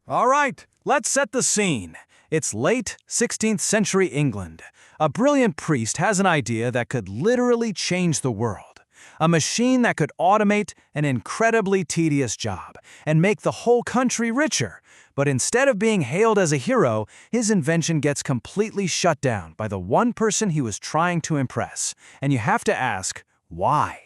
All right, let's set the scene. It's late 16th century England. A brilliant priest has an idea that could literally change the world. A machine that could automate an incredibly tedious job and make the whole country richer. But instead of being hailed as a hero, his invention gets completely shut down by the one person he was trying to impress. And you have to ask, why?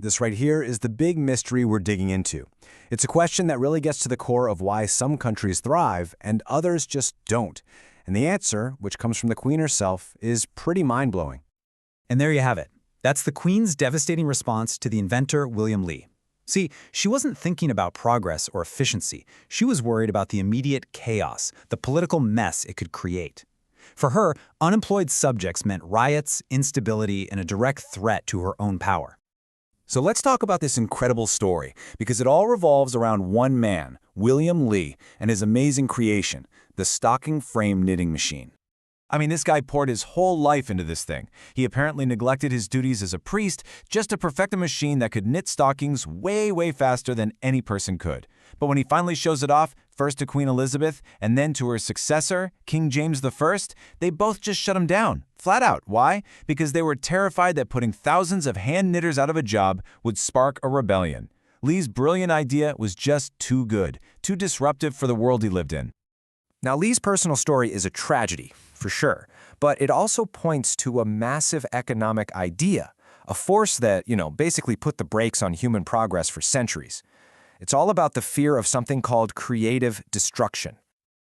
This right here is the big mystery we're digging into. It's a question that really gets to the core of why some countries thrive and others just don't. And the answer, which comes from the Queen herself, is pretty mind-blowing. And there you have it. That's the Queen's devastating response to the inventor William Lee. See, she wasn't thinking about progress or efficiency. She was worried about the immediate chaos, the political mess it could create. For her, unemployed subjects meant riots, instability, and a direct threat to her own power. So let's talk about this incredible story, because it all revolves around one man, William Lee, and his amazing creation, the stocking frame knitting machine. I mean, this guy poured his whole life into this thing. He apparently neglected his duties as a priest just to perfect a machine that could knit stockings way, way faster than any person could. But when he finally shows it off, first to Queen Elizabeth and then to her successor, King James I, they both just shut him down. Flat out. Why? Because they were terrified that putting thousands of hand knitters out of a job would spark a rebellion. Lee's brilliant idea was just too good, too disruptive for the world he lived in. Now, Lee's personal story is a tragedy, for sure, but it also points to a massive economic idea, a force that, basically put the brakes on human progress for centuries. It's all about the fear of something called creative destruction.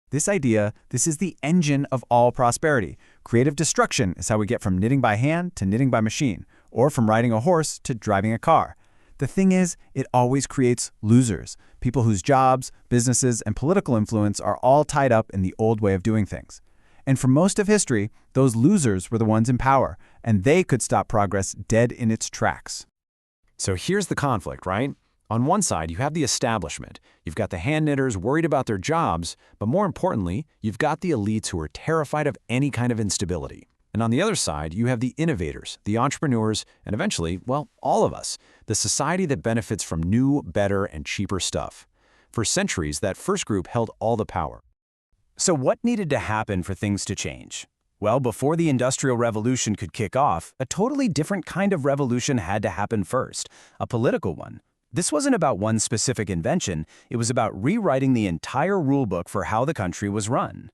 This is the engine of all prosperity. Creative destruction is how we get from knitting by hand to knitting by machine, or from riding a horse to driving a car. The thing is, it always creates losers, people whose jobs, businesses, and political influence are all tied up in the old way of doing things. And for most of history, those losers were the ones in power, and they could stop progress dead in its tracks. So here's the conflict, right? On one side, you have the establishment. You've got the hand knitters worried about their jobs, but more importantly, you've got the elites who are terrified of any kind of instability. And on the other side, you have the innovators, the entrepreneurs, and eventually, well, all of us, the society that benefits from new, better, and cheaper stuff. For centuries, that first group held all the power. So what needed to happen for things to change? Well, before the Industrial Revolution could kick off, a totally different kind of revolution had to happen first, a political one. This wasn't about one specific invention, it was about rewriting the entire rulebook for how the country was run.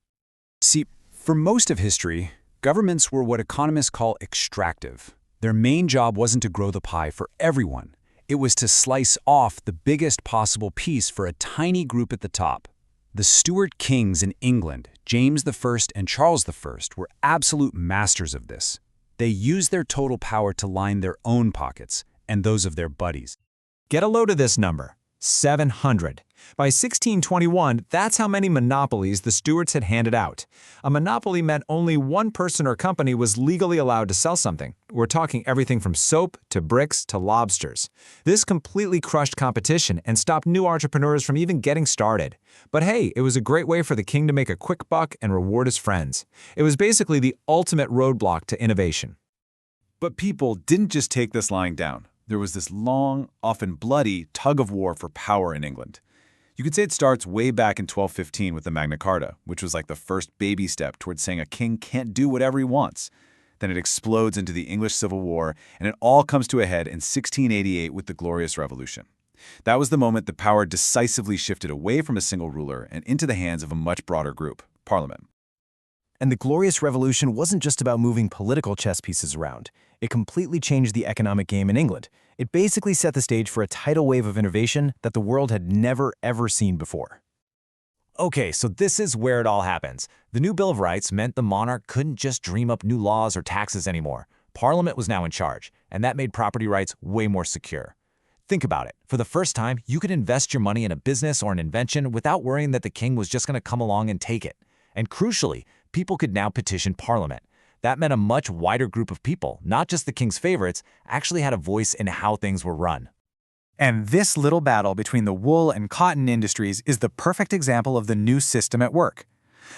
See, for most of history, governments were what economists call extractive. Their main job wasn't to grow the pie for everyone. It was to slice off the biggest possible piece for a tiny group at the top. The Stuart kings in England, James I and Charles I, were absolute masters of this. They used their total power to line their own pockets and those of their buddies. Get a load of this number, 700. By 1621, that's how many monopolies the Stuarts had handed out. A monopoly meant only one person or company was legally allowed to sell something. We're talking everything from soap to bricks to lobsters. This completely crushed competition and stopped new entrepreneurs from even getting started. But hey, it was a great way for the king to make a quick buck and reward his friends. It was basically the ultimate roadblock to innovation. But people didn't just take this lying down. There was this long, often bloody, tug-of-war for power in England. You could say it starts way back in 1215 with the Magna Carta, which was like the first baby step towards saying a king can't do whatever he wants. Then it explodes into the English Civil War, and it all comes to a head in 1688 with the Glorious Revolution. That was the moment the power decisively shifted away from a single ruler and into the hands of a much broader group, Parliament. And the Glorious Revolution wasn't just about moving political chess pieces around. It completely changed the economic game in England. It basically set the stage for a tidal wave of innovation that the world had never, ever seen before. Okay, so this is where it all happens. The new Bill of Rights meant the monarch couldn't just dream up new laws or taxes anymore. Parliament was now in charge, and that made property rights way more secure. Think about it. For the first time, you could invest your money in a business or an invention without worrying that the king was just going to come along and take it. And crucially, people could now petition Parliament. That meant a much wider group of people, not just the king's favorites, actually had a voice in how things were run. And this little battle between the wool and cotton industries is the perfect example of the new system at work.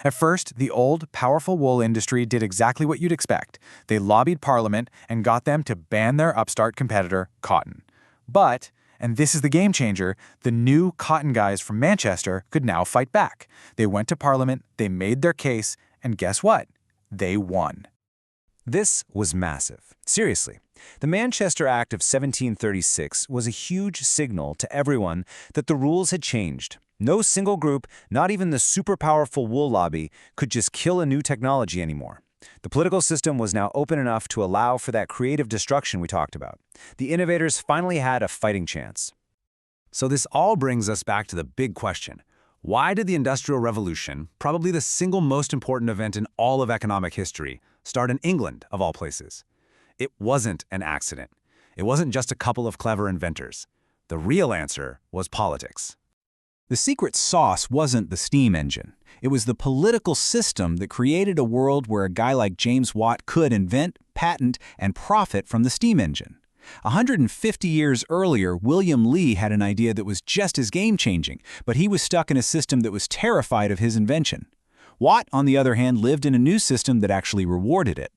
At first, the old, powerful wool industry did exactly what you'd expect. They lobbied Parliament and got them to ban their upstart competitor, cotton. But And this is the game changer. The new cotton guys from Manchester could now fight back. They went to Parliament, they made their case, and guess what? They won. This was massive. Seriously. The Manchester Act of 1736 was a huge signal to everyone that the rules had changed. No single group, not even the super powerful wool lobby, could just kill a new technology anymore. The political system was now open enough to allow for that creative destruction we talked about. The innovators finally had a fighting chance. So this all brings us back to the big question. Why did the Industrial Revolution, probably the single most important event in all of economic history, start in England, of all places? It wasn't an accident. It wasn't just a couple of clever inventors. The real answer was politics. The secret sauce wasn't the steam engine. It was the political system that created a world where a guy like James Watt could invent, patent, and profit from the steam engine. 150 years earlier, William Lee had an idea that was just as game-changing, but he was stuck in a system that was terrified of his invention. Watt, on the other hand, lived in a new system that actually rewarded it.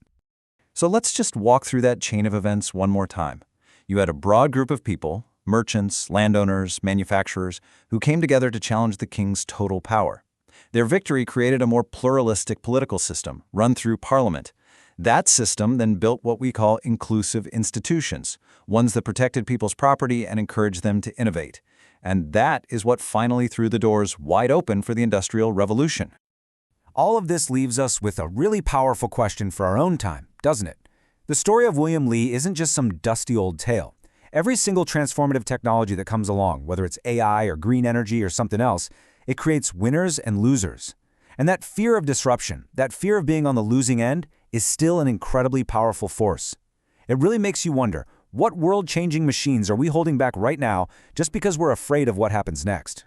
So let's just walk through that chain of events one more time. You had a broad group of people, merchants, landowners, manufacturers, who came together to challenge the king's total power. Their victory created a more pluralistic political system, run through Parliament. That system then built what we call inclusive institutions, ones that protected people's property and encouraged them to innovate. And that is what finally threw the doors wide open for the Industrial Revolution. All of this leaves us with a really powerful question for our own time, doesn't it? The story of William Lee isn't just some dusty old tale. Every single transformative technology that comes along, whether it's AI or green energy or something else, it creates winners and losers. And that fear of disruption, that fear of being on the losing end, is still an incredibly powerful force. It really makes you wonder, what world-changing machines are we holding back right now just because we're afraid of what happens next?